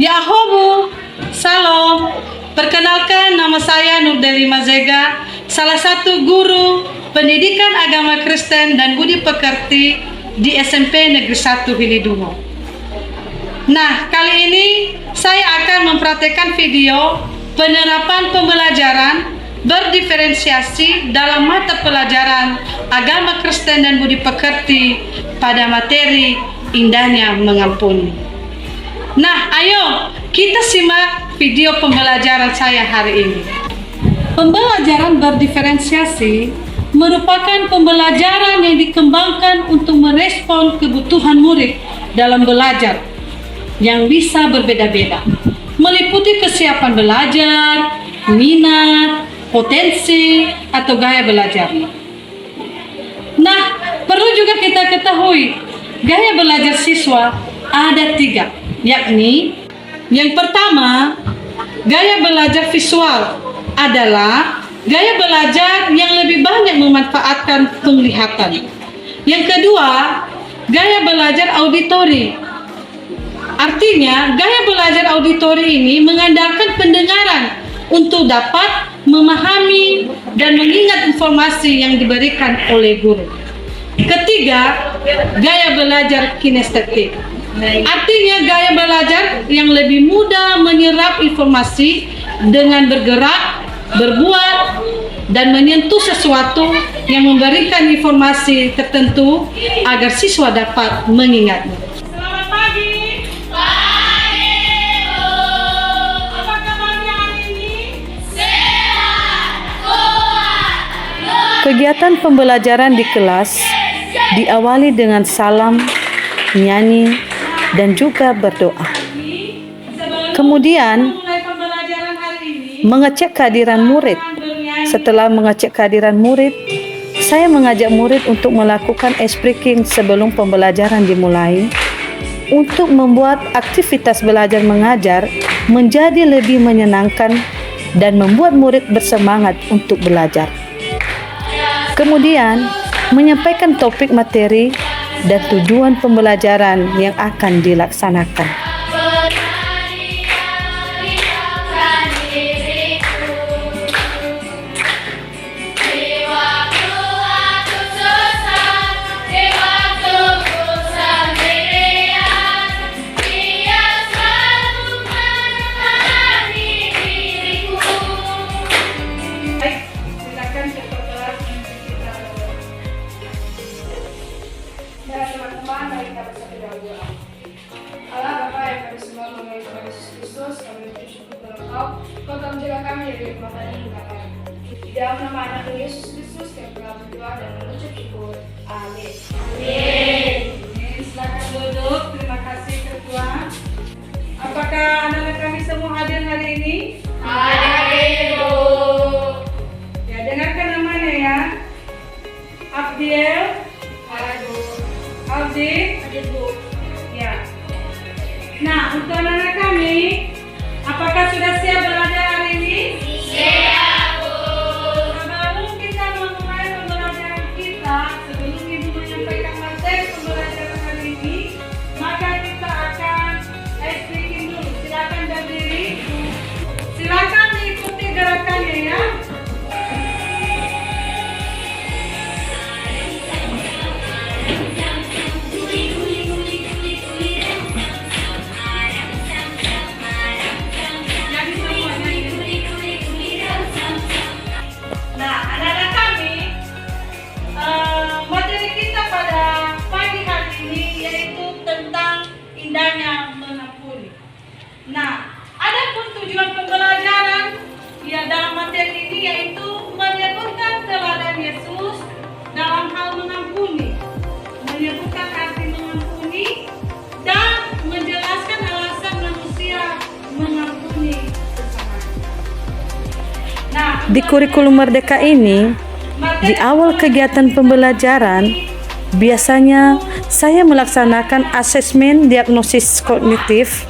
Yahobu, Salam. Perkenalkan, nama saya Nurdeli Mazega, salah satu guru pendidikan agama Kristen dan budi pekerti di SMP Negeri 1 Hilidungo. Nah, kali ini saya akan mempraktekkan video penerapan pembelajaran berdiferensiasi dalam mata pelajaran agama Kristen dan budi pekerti pada materi indahnya mengampuni. Nah, ayo kita simak video pembelajaran saya hari ini. Pembelajaran berdiferensiasi merupakan pembelajaran yang dikembangkan untuk merespon kebutuhan murid dalam belajar yang bisa berbeda-beda, meliputi kesiapan belajar, minat, potensi, atau gaya belajar. Nah, perlu juga kita ketahui, gaya belajar siswa ada 3, yakni yang pertama, gaya belajar visual adalah gaya belajar yang lebih banyak memanfaatkan penglihatan. Yang kedua, gaya belajar auditori. Artinya, gaya belajar auditori ini mengandalkan pendengaran untuk dapat memahami dan mengingat informasi yang diberikan oleh guru. Ketiga, gaya belajar kinestetik. Artinya gaya belajar yang lebih mudah menyerap informasi dengan bergerak, berbuat, dan menyentuh sesuatu yang memberikan informasi tertentu agar siswa dapat mengingatnya. Selamat pagi. Pagi, Bu. Apa kabarnya hari ini? Sehat, kuat. Kegiatan pembelajaran di kelas diawali dengan salam, nyanyi, dan juga berdoa. Kemudian mengecek kehadiran murid. Setelah mengecek kehadiran murid, saya mengajak murid untuk melakukan ice breaking sebelum pembelajaran dimulai untuk membuat aktivitas belajar mengajar menjadi lebih menyenangkan dan membuat murid bersemangat untuk belajar. Kemudian menyampaikan topik materi dan tujuan pembelajaran yang akan dilaksanakan. Teman-teman, mari kita bersatu dalam doa. Allah Bapa yang kami semua mengenai Tuhan Yesus Kristus, kami mengucap syukur kepada Engkau. Engkau telah menjaga kami dari kematian hingga kami. Di dalam nama Anak Yesus Kristus kami telah berdoa dan mengucap syukur. Amin. Amin. Silakan duduk. Terima kasih Ketua. Apakah anak-anak kami semua hadir hari ini? Hadir, Bu. Ya, dengarkan namanya ya. Abdiel. Aldi, Bu. Ya. Nah, untuk anak-anak kami, apakah sudah siap belajar hari ini? Siap, Bu. Sebelum kita memulai pembelajaran kita, sebelum Ibu menyampaikan materi pembelajaran hari ini, maka kita akan ice breaking dulu. Silakan berdiri. Silakan mengikuti gerakannya ya. Indahnya mengampuni. Nah, adapun tujuan pembelajaran ya dalam materi ini yaitu menyebutkan teladan Yesus dalam hal mengampuni, menyebutkan arti mengampuni, dan menjelaskan alasan manusia mengampuni sesama. Nah, di kurikulum Merdeka ini, di awal kegiatan pembelajaran, biasanya saya melaksanakan asesmen diagnosis kognitif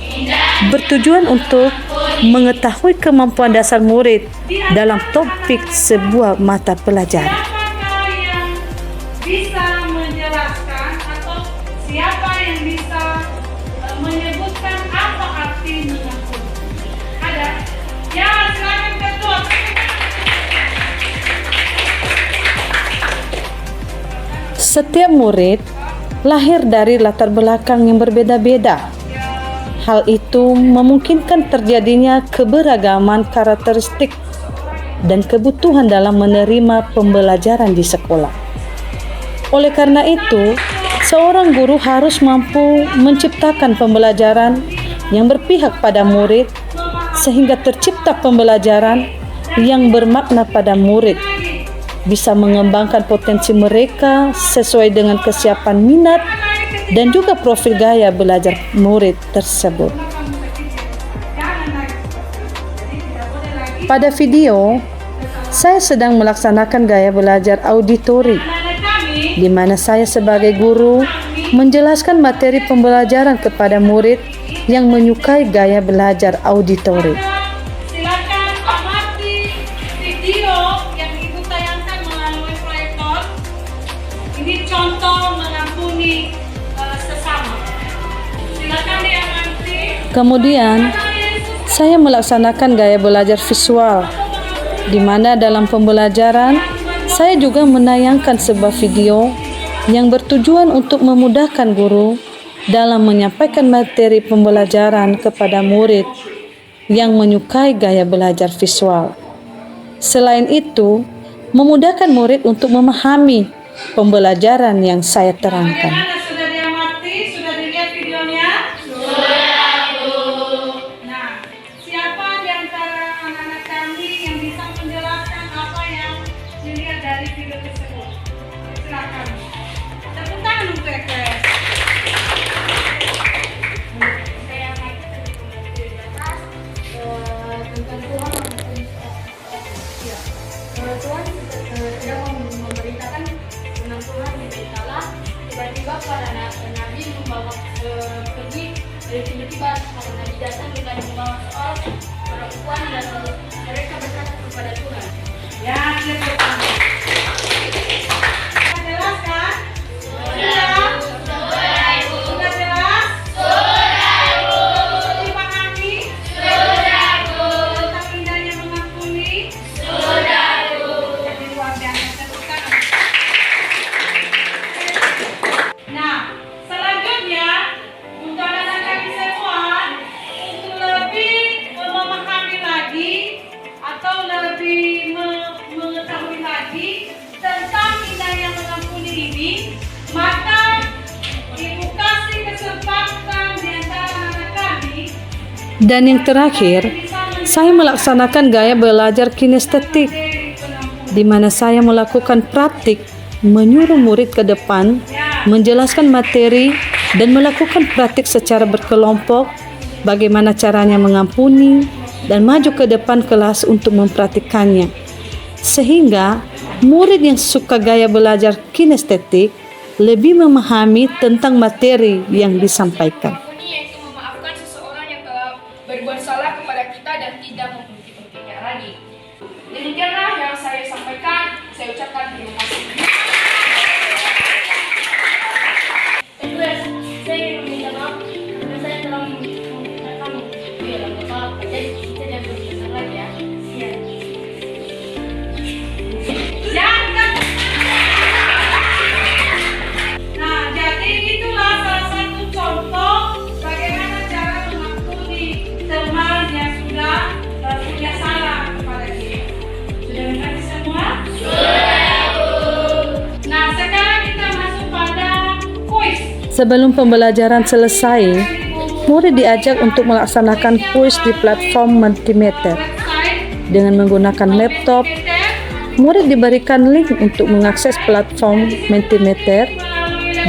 bertujuan untuk mengetahui kemampuan dasar murid dalam topik sebuah mata pelajaran. Siapakah yang bisa menjelaskan atau siapa yang bisa menyebutkan apa arti mengampuni? Ya, silakan ketua. Setiap murid lahir dari latar belakang yang berbeda-beda. Hal itu memungkinkan terjadinya keberagaman karakteristik dan kebutuhan dalam menerima pembelajaran di sekolah. Oleh karena itu, seorang guru harus mampu menciptakan pembelajaran yang berpihak pada murid sehingga tercipta pembelajaran yang bermakna pada murid, bisa mengembangkan potensi mereka sesuai dengan kesiapan minat dan juga profil gaya belajar murid tersebut. Pada video, saya sedang melaksanakan gaya belajar auditori, di mana saya sebagai guru menjelaskan materi pembelajaran kepada murid yang menyukai gaya belajar auditori. Silakan amati video yang Ibu tayangkan melalui proyektor. Ini contoh mengampuni sesama. Silakan diamati. Kemudian, saya melaksanakan gaya belajar visual, di mana dalam pembelajaran saya juga menayangkan sebuah video yang bertujuan untuk memudahkan guru dalam menyampaikan materi pembelajaran kepada murid yang menyukai gaya belajar visual. Selain itu, memudahkan murid untuk memahami pembelajaran yang saya terangkan. Bagaimana, sudah diamati? Sudah dilihat videonya? Sudah, Bu. Nah, siapa di antara anak-anak kami yang bisa menjelaskan apa yang dilihat dari video tersebut? Silakan. Tepuk tangan untuk EKS. Saya amati tadi tentang Tuhan Tuhan sedang memberitakan tentang Tuhan di bait Allah. Tiba-tiba para nabi membawa pergi dari tiba-tiba para nabi datang dengan membawa soal perempuan dan mereka berkata kepada Tuhan. Ya, kita jelaskan. Sudah. Sudah jelas. Sudah dipahami. Tentang indahnya mengampuni. Jadi luar biasa. Tepuk tangan. Nah, selanjutnya untuk anak-anak kami semua untuk lebih memahami lagi atau lebih mengetahui lagi tentang indahnya mengampuni ini, maka Ibu kasih kesempatan di antara anak kami. Dan yang terakhir, saya melaksanakan gaya belajar kinestetik, di mana saya melakukan praktik menyuruh murid ke depan, menjelaskan materi, dan melakukan praktik secara berkelompok, bagaimana caranya mengampuni, dan maju ke depan kelas untuk mempraktikannya. Sehingga, murid yang suka gaya belajar kinestetik lebih memahami tentang materi yang disampaikan. Yaitu memaafkan seseorang yang telah berbuat salah kepada kita dan tidak membenci-bencinya lagi. Demikianlah yang saya sampaikan. Saya ucapkan terima kasih. Saya ingin meminta maaf karena saya telah membuat kamu. Ya, nggak apa-apa. Jadi kita jangan berusaha lagi ya. Nah, jadi itulah salah satu contoh bagaimana cara mengampuni teman yang sudah punya salah kepada kita. Sudah mengerti semua? Sudah, Bu. Nah, sekarang kita masuk pada kuis. Sebelum pembelajaran selesai, murid diajak untuk melaksanakan kuis di platform Mentimeter. Dengan menggunakan laptop, murid diberikan link untuk mengakses platform Mentimeter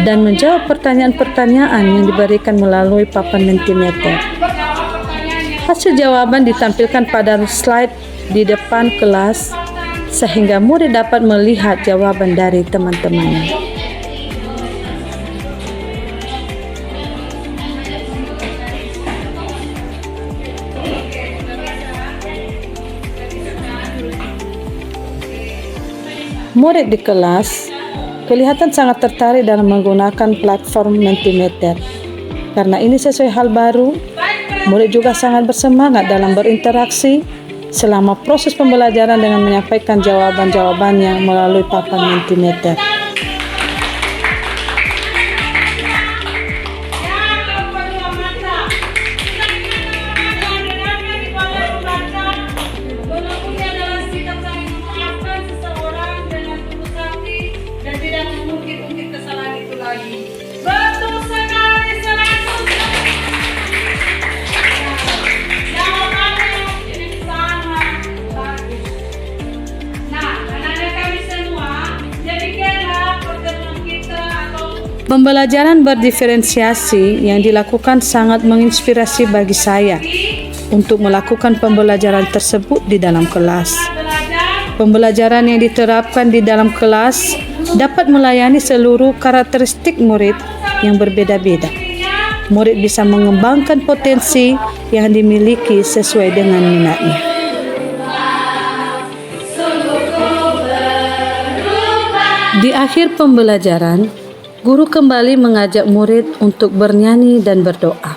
dan menjawab pertanyaan-pertanyaan yang diberikan melalui papan Mentimeter. Hasil jawaban ditampilkan pada slide di depan kelas sehingga murid dapat melihat jawaban dari teman-temannya. Murid di kelas kelihatan sangat tertarik dalam menggunakan platform Mentimeter. Karena ini sesuai hal baru, murid juga sangat bersemangat dalam berinteraksi selama proses pembelajaran dengan menyampaikan jawaban-jawabannya melalui papan Mentimeter. Betul sekali, 100. Jawabannya ini sangat bagus. Nah, anak-anak kami semua, jadikanlah pertemuan kita atau Pembelajaran berdiferensiasi yang dilakukan sangat menginspirasi bagi saya untuk melakukan pembelajaran tersebut di dalam kelas. belajar Pembelajaran yang diterapkan di dalam kelas dapat melayani seluruh karakteristik murid yang berbeda-beda. Murid bisa mengembangkan potensi yang dimiliki sesuai dengan minatnya. Di akhir pembelajaran, guru kembali mengajak murid untuk bernyanyi dan berdoa.